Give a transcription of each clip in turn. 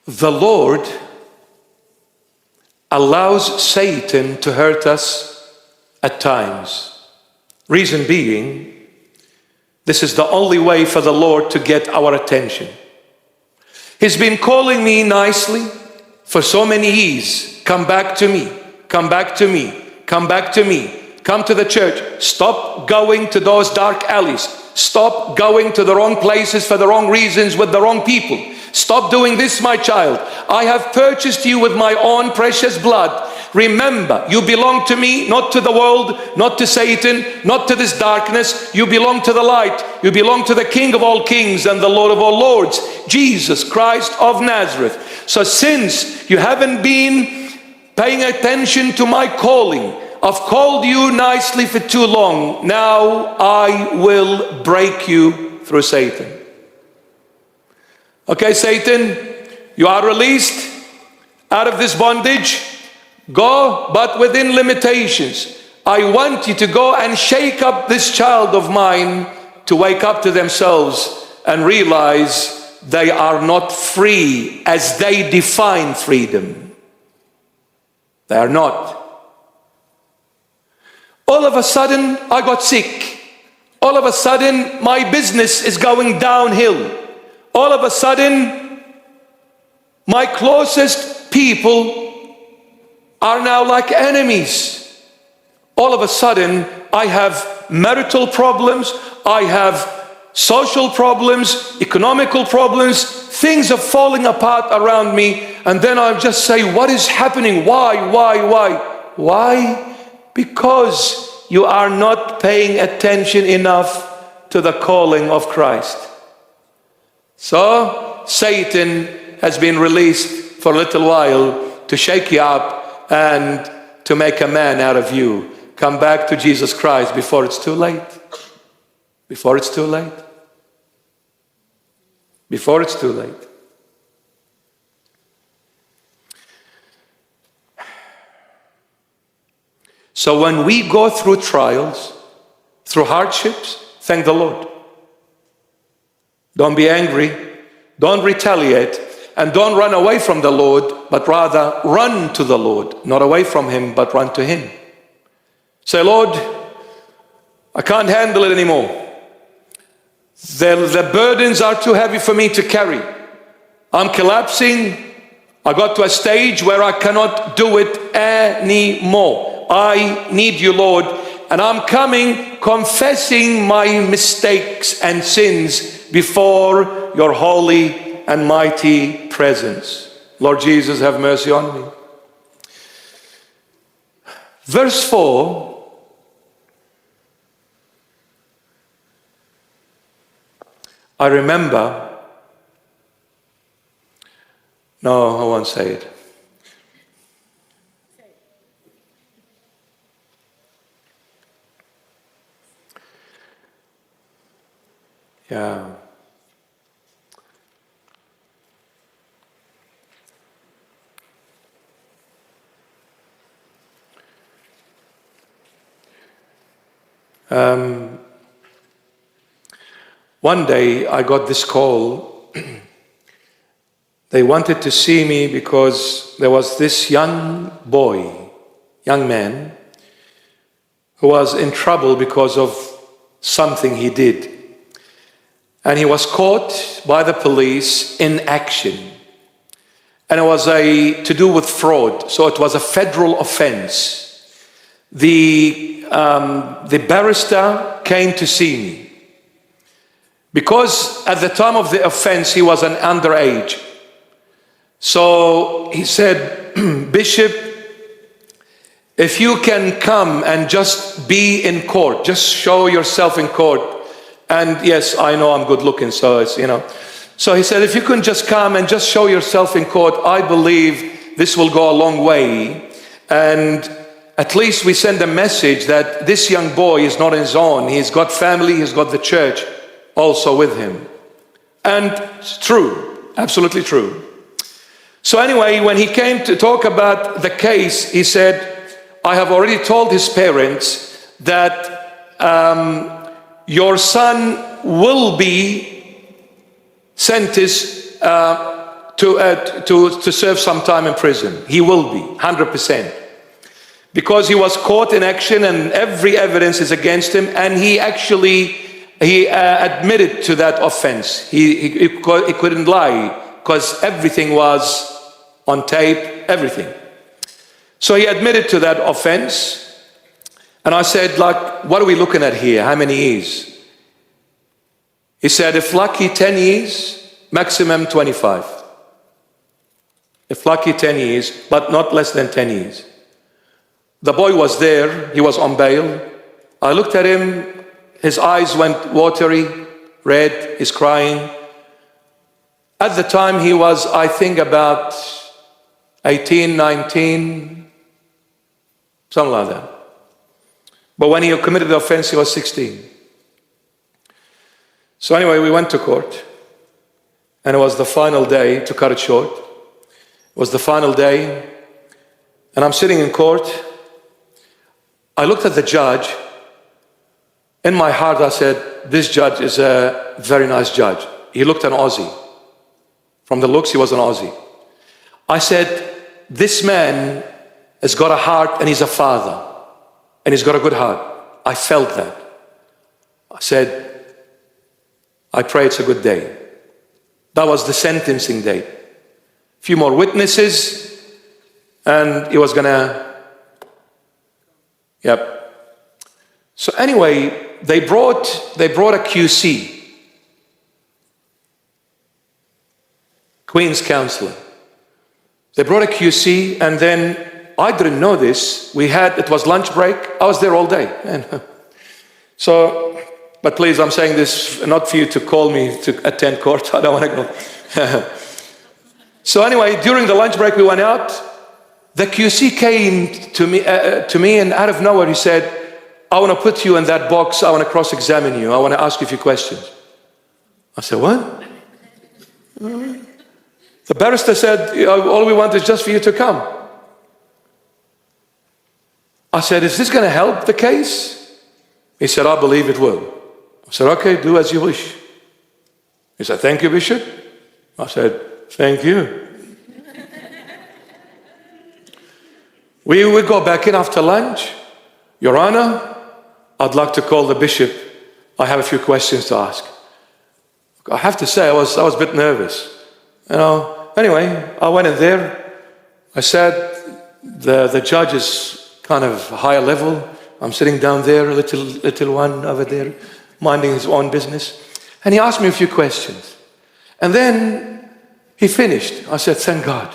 The Lord allows Satan to hurt us at times. Reason being, this is the only way for the Lord to get our attention. He's been calling me nicely for so many years. Come back to me, come back to me, come back to me. Come to the church. Stop going to those dark alleys. Stop going to the wrong places for the wrong reasons with the wrong people. Stop doing this, my child. I have purchased you with my own precious blood. Remember, you belong to me, not to the world, not to Satan, not to this darkness. You belong to the light. You belong to the King of all kings and the Lord of all lords, Jesus Christ of Nazareth. So since you haven't been paying attention to my calling, I've called you nicely for too long. Now I will break you through Satan. Okay, Satan, you are released out of this bondage. Go, but within limitations. I want you to go and shake up this child of mine to wake up to themselves and realize they are not free as they define freedom. They are not. All of a sudden, I got sick. All of a sudden, my business is going downhill. All of a sudden, my closest people are now like enemies. All of a sudden, I have marital problems, I have social problems, economical problems, things are falling apart around me, and then I just say, what is happening? Why? Why? Because you are not paying attention enough to the calling of Christ. So Satan has been released for a little while to shake you up and to make a man out of you. Come back to Jesus Christ before it's too late. Before it's too late. Before it's too late. So when we go through trials, through hardships, thank the Lord. Don't be angry, don't retaliate, and don't run away from the Lord, but rather run to the Lord. Not away from Him, but run to Him. Say, Lord, I can't handle it anymore. The burdens are too heavy for me to carry. I'm collapsing. I got to a stage where I cannot do it anymore. I need you, Lord, and I'm coming confessing my mistakes and sins before your holy and mighty presence. Lord Jesus, have mercy on me. Verse 4, I remember, no, I won't say it. Yeah. One day I got this call. They wanted to see me because there was this young man, who was in trouble because of something he did. And he was caught by the police in action. And it was to do with fraud. So it was a federal offense. The barrister came to see me. Because at the time of the offense, he was an underage. So he said, Bishop, if you can come and just be in court, just show yourself in court. And yes, I know I'm good looking, so it's, So he said, if you can just come and just show yourself in court, I believe this will go a long way. And at least we send a message that this young boy is not on his own. He's got family, he's got the church also with him. And it's true, absolutely true. So anyway, when he came to talk about the case, he said, I have already told his parents that your son will be sentenced to serve some time in prison. He will be, 100%. Because he was caught in action and every evidence is against him, and he admitted to that offense. He couldn't lie because everything was on tape, everything. So he admitted to that offense. And I said, like, what are we looking at here? How many years? He said, if lucky, 10 years, maximum 25. If lucky, 10 years, but not less than 10 years. The boy was there, he was on bail. I looked at him, his eyes went watery, red, he's crying. At the time he was, I think, about 18, 19, something like that. But when he committed the offense, he was 16. So anyway, we went to court, and it was the final day, to cut it short. It was the final day, and I'm sitting in court. I looked at the judge. In my heart, I said, this judge is a very nice judge. He looked an Aussie. From the looks, he was an Aussie. I said, this man has got a heart and he's a father. And he's got a good heart. I felt that. I said, I pray it's a good day. That was the sentencing date. A few more witnesses, and he was gonna, yep. So anyway, they brought a QC, Queen's Counselor. They brought a QC, and then I didn't know this. It was lunch break. I was there all day. So, but please, I'm saying this not for you to call me to attend court. I don't want to go. So anyway, during the lunch break, we went out. The QC came to me, and out of nowhere, he said, I want to put you in that box. I want to cross-examine you. I want to ask you a few questions. I said, what? The barrister said, all we want is just for you to come. I said, is this going to help the case? He said, I believe it will. I said, okay, do as you wish. He said, thank you, Bishop. I said, thank you. We would go back in after lunch. Your Honor, I'd like to call the bishop. I have a few questions to ask. I have to say, I was a bit nervous. Anyway, I went in there. I said, the judge is kind of higher level. I'm sitting down there, little one over there, minding his own business. And he asked me a few questions. And then he finished. I said, thank God.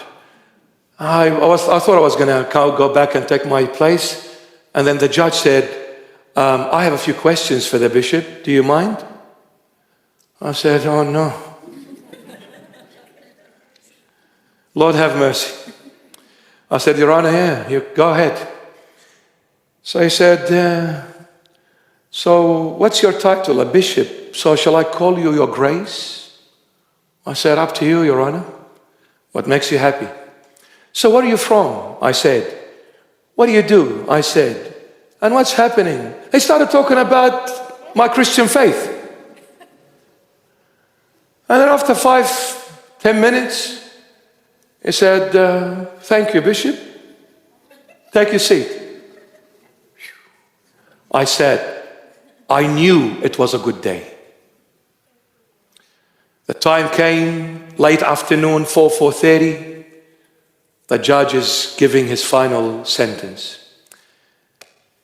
I thought I was going to go back and take my place. And then the judge said, I have a few questions for the bishop. Do you mind? I said, oh no. Lord have mercy. I said, Your Honor, yeah, you go ahead. So he said, so what's your title? A bishop. So shall I call you Your Grace? I said, up to you, Your Honor. What makes you happy? So where are you from? I said. What do you do? I said. And what's happening? They started talking about my Christian faith. And then after 5-10 minutes, he said, thank you, Bishop. Take your seat. I said, I knew it was a good day. The time came, late afternoon, 4:30. The judge is giving his final sentence.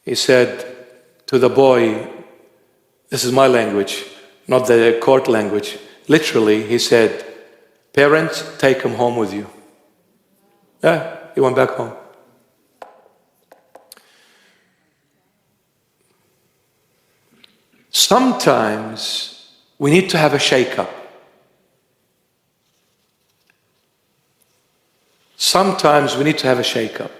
He said to the boy, this is my language, not the court language. Literally, he said, parents, take him home with you. Yeah, he went back home. Sometimes we need to have a shake-up. Sometimes we need to have a shake-up.